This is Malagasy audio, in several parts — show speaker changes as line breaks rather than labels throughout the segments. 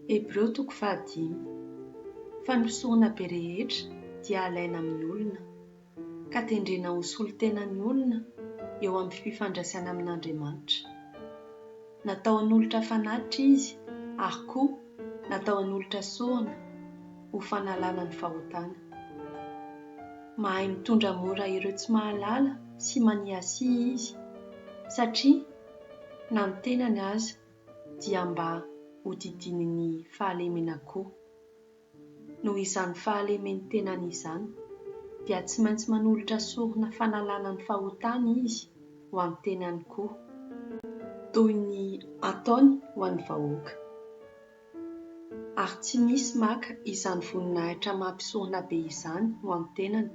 Hebreo 5. Fa ny fisorona be rehetra dia alaina amin'ny olona, ka tendrena ho solo-tenan'ny olona eo amin'ny fifandraisana amin'Andriamanitra. Natao an'olatra fanatitra izy, ary koa natao an'olatra sorona ho fanalana ny fahotana. Mahay mitondra mora ireo tsy mahalala sy maniasia izy, satria na ny tenany aza dia mba ho didin'ny fahalemena koa. Noho izany fahalemeny tenany izany, dia tsy maintsy manolotra sorona fanalana ny fahotana izy ho amin'ny tenany koa, toy ny ataony ho an'ny vahoaka. Ary tsy misy maka izany voninahitra mampisorona be izany ho amin'ny tenany,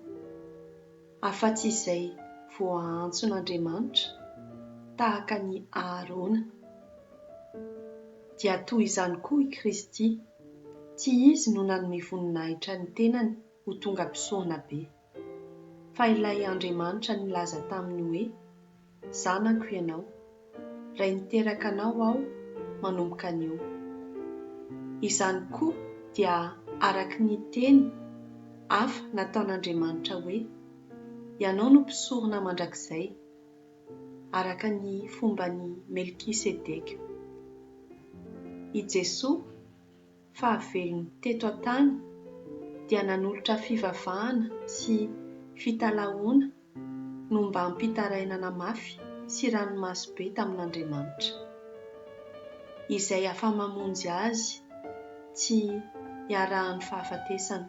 afa-tsy izay voahantson'Andriamanitra tahaka ny Aarona. Dia toy izany koa i Kristy, tsy izy no nanome voninahitra ny tenany ho tonga mpisorona be, fa ilay Andriamanitra nilaza taminy hoe: zanako ianao, iray niteraka anao aho manomboka anio. Izany koa dia araka ny teny hafa nataon'Andriamanitra hoe: ianao no mpisorona mandrakizay, araka ny fomban'i Melkisedeka. I Jesosy fa havelony teto an-tany dia nanolotra fivavahana sy fitalahoana no mba hampitarainana mafy sy ranomasy be tamin'Andriamanitra, izay afa-mamonjy azy tsy hiarahan'ny fahafatesana,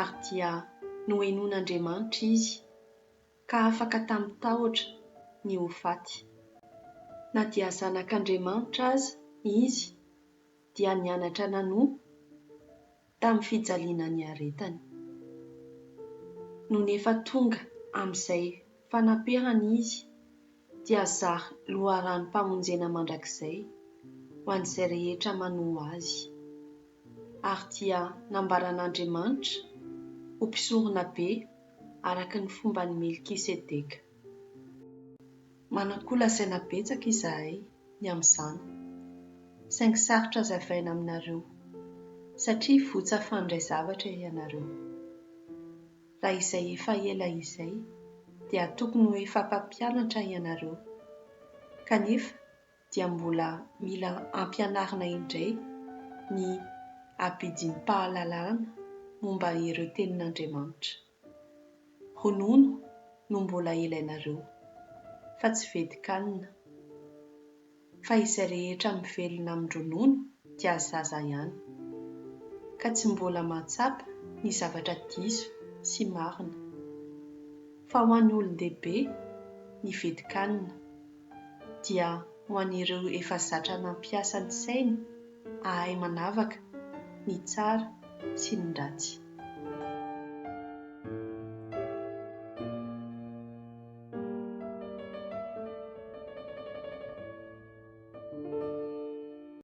ary dia nohenoin'Andriamanitra izy, ka afaka tamin'ny tahotra ny ho faty. Na dia zanak'Andriamanitra aza izy, dia nianatra nanoha tamin'ny fijaliana ny aretany. Noho efa tonga amin'izay fanaperany izy, dia zary loharanom-pamonjena mandrakizay ho an'izay rehetra manohy azy, ary dia nambaran'Andriamanitra ho mpisorona be araka ny fomban'i Melkisedeka. Manao-koa lazaina betsaka izahay ny amin'izany, saingy sarotra hazavaina aminareo, satria votsa fandray zavatra ianareo. Raha izay efa ela izay, dia tokony ho efa mpampianatra ianareo, kanefa dia mbola mila ampianarina indray ny ampidim-pahalalana momba ireo tenin'Andriamanitra. Ronono no mbola ilainareo, fa tsy vedikanina, fa izay rehetra mivelona amin'ny ronono dia zaza ihany, ka tsy mbola mahatsapa ny zavatra diso sy marina. Fa ho an'ny olon-dehibe ny vedikanina dia ho an'ireo efa zatra nampiasa ny sainy ahay manavaka ny tsara sy ny ratsy.